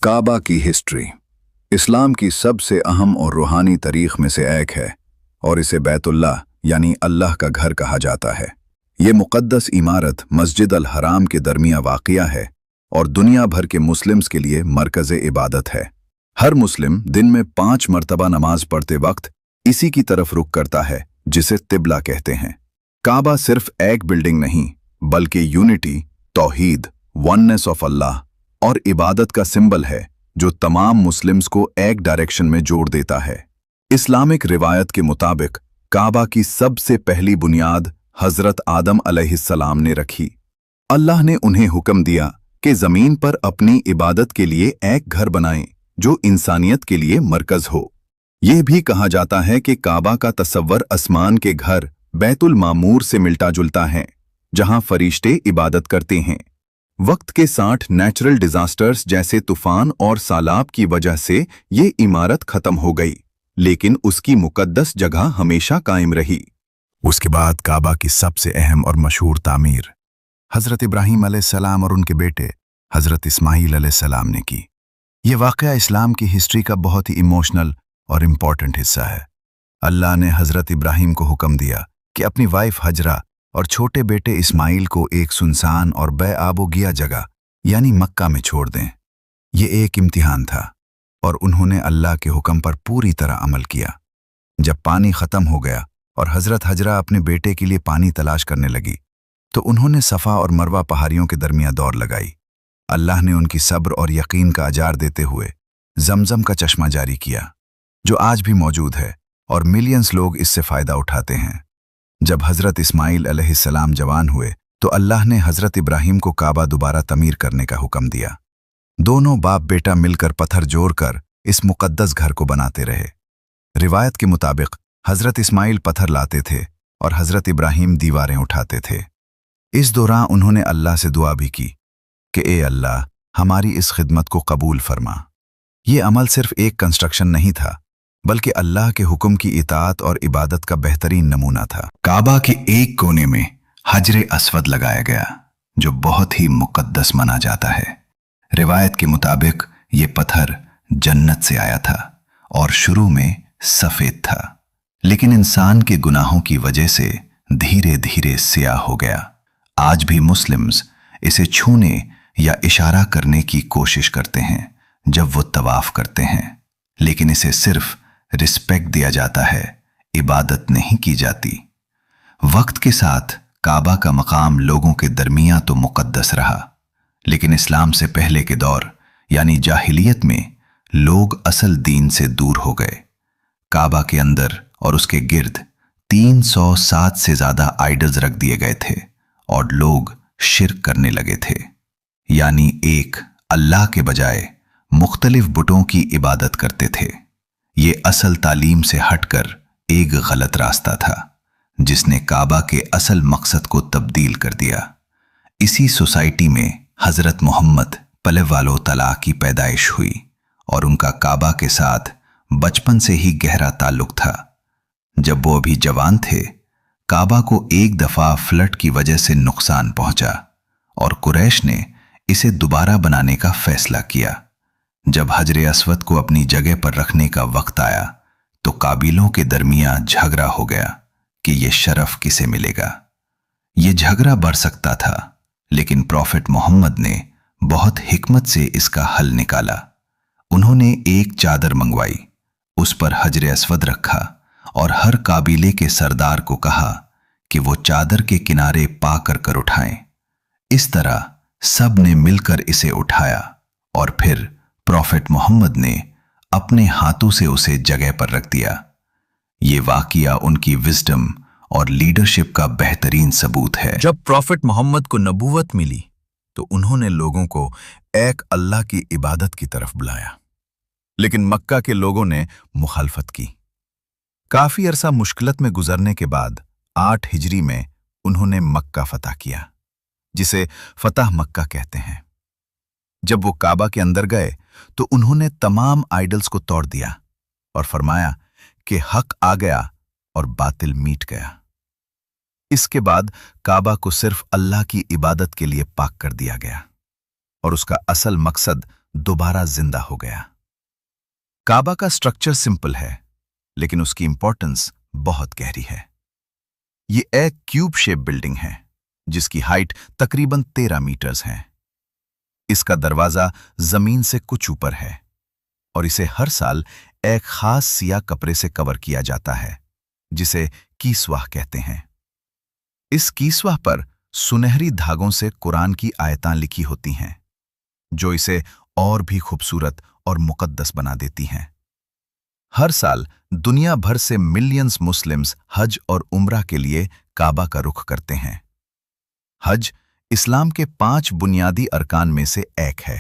काबा की हिस्ट्री इस्लाम की सबसे अहम और रूहानी तारीख में से एक है और इसे बैतुल्लाह यानी अल्लाह का घर कहा जाता है। ये मुक़द्दस इमारत मस्जिद अल हराम के दरमिया वाक़िया है और दुनिया भर के मुस्लिम्स के लिए मरकज़ इबादत है। हर मुस्लिम दिन में 5 मरतबा नमाज पढ़ते वक्त इसी की तरफ रुख करता है जिसे तिबला कहते हैं। काबा सिर्फ एक बिल्डिंग नहीं बल्कि यूनिटी, तौहीद, वननेस ऑफ अल्लाह और इबादत का सिंबल है जो तमाम मुस्लिम्स को एक डायरेक्शन में जोड़ देता है। इस्लामिक रिवायत के मुताबिक काबा की सबसे पहली बुनियाद हजरत आदम अलैहिस्सलाम ने रखी। अल्लाह ने उन्हें हुक्म दिया कि जमीन पर अपनी इबादत के लिए एक घर बनाएं जो इंसानियत के लिए मरकज हो। यह भी कहा जाता है कि काबा का तसव्वुर आसमान के घर बैतुल मामूर से मिलता जुलता है जहां फरिश्ते इबादत करते हैं। वक्त के साथ नेचुरल डिजास्टर्स जैसे तूफान और सालाब की वजह से ये इमारत खत्म हो गई, लेकिन उसकी मुकद्दस जगह हमेशा कायम रही। उसके बाद काबा की सबसे अहम और मशहूर तामीर हज़रत इब्राहीम अलैहिस्सलाम और उनके बेटे हज़रत इस्माईल अलैहिस्सलाम ने की। ये वाक़या इस्लाम की हिस्ट्री का बहुत ही इमोशनल और इम्पॉर्टेंट हिस्सा है। अल्लाह ने हज़रत इब्राहीम को हुक्म दिया कि अपनी वाइफ हजरा और छोटे बेटे इस्माईल को एक सुनसान और बेआबोगिया जगह यानी मक्का में छोड़ दें। ये एक इम्तिहान था और उन्होंने अल्लाह के हुक्म पर पूरी तरह अमल किया। जब पानी ख़त्म हो गया और हज़रत हजरा अपने बेटे के लिए पानी तलाश करने लगी तो उन्होंने सफ़ा और मरवा पहाड़ियों के दरमियान दौड़ लगाई। अल्लाह ने उनकी सब्र और यकीन का अजार देते हुए जमजम का चश्मा जारी किया जो आज भी मौजूद है और मिलियंस लोग इससे फ़ायदा उठाते हैं। जब हज़रत इस्माईल अलैहिस्सलाम जवान हुए तो अल्लाह ने हज़रत इब्राहीम को काबा दोबारा तमीर करने का हुक्म दिया। दोनों बाप बेटा मिलकर पत्थर जोड़कर इस मुक़द्दस घर को बनाते रहे। रिवायत के मुताबिक हज़रत इस्माईल पत्थर लाते थे और हज़रत इब्राहीम दीवारें उठाते थे। इस दौरान उन्होंने अल्लाह से दुआ भी की कि ए अल्लाह, हमारी इस खिदमत को कबूल फरमा। ये अमल सिर्फ एक कंस्ट्रक्शन नहीं था बल्कि अल्लाह के हुक्म की इताअत और इबादत का बेहतरीन नमूना था। काबा के एक कोने में हजरे अस्वद लगाया गया जो बहुत ही मुक़द्दस माना जाता है। रिवायत के मुताबिक ये पत्थर जन्नत से आया था और शुरू में सफ़ेद था, लेकिन इंसान के गुनाहों की वजह से धीरे धीरे स्याह हो गया। आज भी मुस्लिम्स इसे छूने या इशारा करने की कोशिश करते हैं जब वो तवाफ करते हैं, लेकिन इसे सिर्फ रिस्पेक्ट दिया जाता है, इबादत नहीं की जाती। वक्त के साथ काबा का मकाम लोगों के दरमियान तो मुक़द्दस रहा, लेकिन इस्लाम से पहले के दौर यानी जाहिलियत में लोग असल दीन से दूर हो गए। काबा के अंदर और उसके गिर्द 307 से ज़्यादा आइडल्स रख दिए गए थे और लोग शिर्क करने लगे थे, यानी एक अल्लाह के बजाय मुख्तलिफ बुतों की इबादत करते थे। ये असल तालीम से हटकर एक गलत रास्ता था जिसने काबा के असल मकसद को तब्दील कर दिया। इसी सोसाइटी में हज़रत मोहम्मद पलवालो तला की पैदाइश हुई और उनका काबा के साथ बचपन से ही गहरा ताल्लुक था। जब वो अभी जवान थे, काबा को एक दफ़ा फ्लड की वजह से नुकसान पहुंचा और कुरैश ने इसे दोबारा बनाने का फैसला किया। जब हजरे अस्वद को अपनी जगह पर रखने का वक्त आया तो काबिलों के दरमियान झगड़ा हो गया कि ये शरफ किसे मिलेगा। ये झगड़ा बढ़ सकता था, लेकिन प्रॉफिट मोहम्मद ने बहुत हिकमत से इसका हल निकाला। उन्होंने एक चादर मंगवाई, उस पर हजरे अस्वद रखा और हर काबिले के सरदार को कहा कि वो चादर के किनारे पा कर उठाएं। इस तरह सब ने मिलकर इसे उठाया और फिर प्रॉफिट मोहम्मद ने अपने हाथों से उसे जगह पर रख दिया। ये वाक़या उनकी विजडम और लीडरशिप का बेहतरीन सबूत है। जब प्रॉफिट मोहम्मद को नबूवत मिली तो उन्होंने लोगों को एक अल्लाह की इबादत की तरफ बुलाया, लेकिन मक्का के लोगों ने मुखालफत की। काफी अरसा मुश्किलत में गुजरने के बाद 8 हिजरी में उन्होंने मक्का फतह किया, जिसे फतह मक्का कहते हैं। जब वो काबा के अंदर गए तो उन्होंने तमाम आइडल्स को तोड़ दिया और फरमाया कि हक आ गया और बातिल मिट गया। इसके बाद काबा को सिर्फ अल्लाह की इबादत के लिए पाक कर दिया गया और उसका असल मकसद दोबारा जिंदा हो गया। काबा का स्ट्रक्चर सिंपल है, लेकिन उसकी इंपॉर्टेंस बहुत गहरी है। ये एक क्यूब शेप बिल्डिंग है जिसकी हाइट तकरीबन 13 मीटर्स है। इसका दरवाजा जमीन से कुछ ऊपर है और इसे हर साल एक खास सिया कपड़े से कवर किया जाता है जिसे कीसवाह कहते हैं। इस कीसवाह पर सुनहरी धागों से कुरान की आयतां लिखी होती हैं, जो इसे और भी खूबसूरत और मुकद्दस बना देती हैं। हर साल दुनिया भर से मिलियंस मुस्लिम्स हज और उम्रा के लिए काबा का रुख करते हैं। हज इस्लाम के 5 बुनियादी अरकान में से एक है।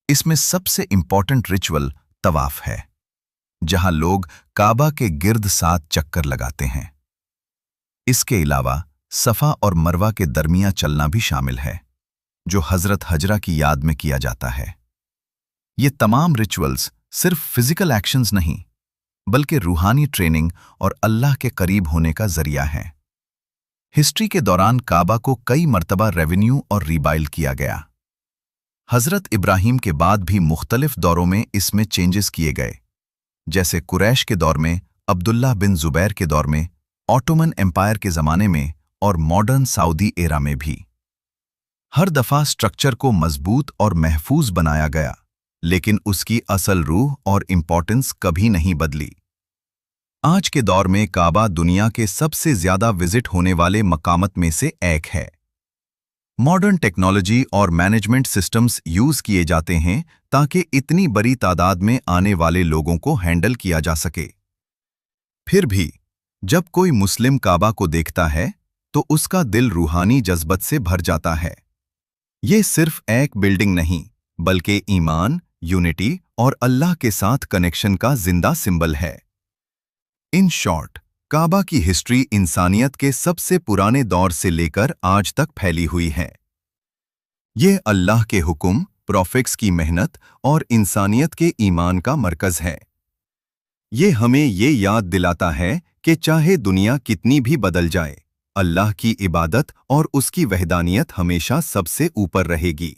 इसमें सबसे इंपॉर्टेंट रिचुअल तवाफ है, जहां लोग काबा के गिर्द 7 चक्कर लगाते हैं। इसके अलावा सफा और मरवा के दरमियान चलना भी शामिल है, जो हजरत हजरा की याद में किया जाता है। ये तमाम रिचुअल्स सिर्फ फिजिकल एक्शंस नहीं, बल्कि रूहानी ट्रेनिंग और अल्लाह के करीब होने का जरिया है। हिस्ट्री के दौरान काबा को कई मर्तबा रेवेन्यू और रीबाइल्ड किया गया। हजरत इब्राहिम के बाद भी मुख्तलिफ दौरों में इसमें चेंजेस किए गए, जैसे कुरैश के दौर में, अब्दुल्लाह बिन जुबैर के दौर में, ऑटोमन एम्पायर के ज़माने में और मॉडर्न सऊदी एरा में भी। हर दफ़ा स्ट्रक्चर को मजबूत और महफूज बनाया गया, लेकिन उसकी असल रूह और इंपॉर्टेंस कभी नहीं बदली। आज के दौर में काबा दुनिया के सबसे ज़्यादा विजिट होने वाले मकामत में से एक है। मॉडर्न टेक्नोलॉजी और मैनेजमेंट सिस्टम्स यूज़ किए जाते हैं ताकि इतनी बड़ी तादाद में आने वाले लोगों को हैंडल किया जा सके। फिर भी जब कोई मुस्लिम काबा को देखता है तो उसका दिल रूहानी जज्बत से भर जाता है। ये सिर्फ एक बिल्डिंग नहीं, बल्कि ईमान, यूनिटी और अल्लाह के साथ कनेक्शन का जिंदा सिंबल है। इन शॉर्ट, काबा की हिस्ट्री इंसानियत के सबसे पुराने दौर से लेकर आज तक फैली हुई है। ये अल्लाह के हुक्म, प्रोफेट्स की मेहनत और इंसानियत के ईमान का मरकज है। ये हमें ये याद दिलाता है कि चाहे दुनिया कितनी भी बदल जाए, अल्लाह की इबादत और उसकी वहदानियत हमेशा सबसे ऊपर रहेगी।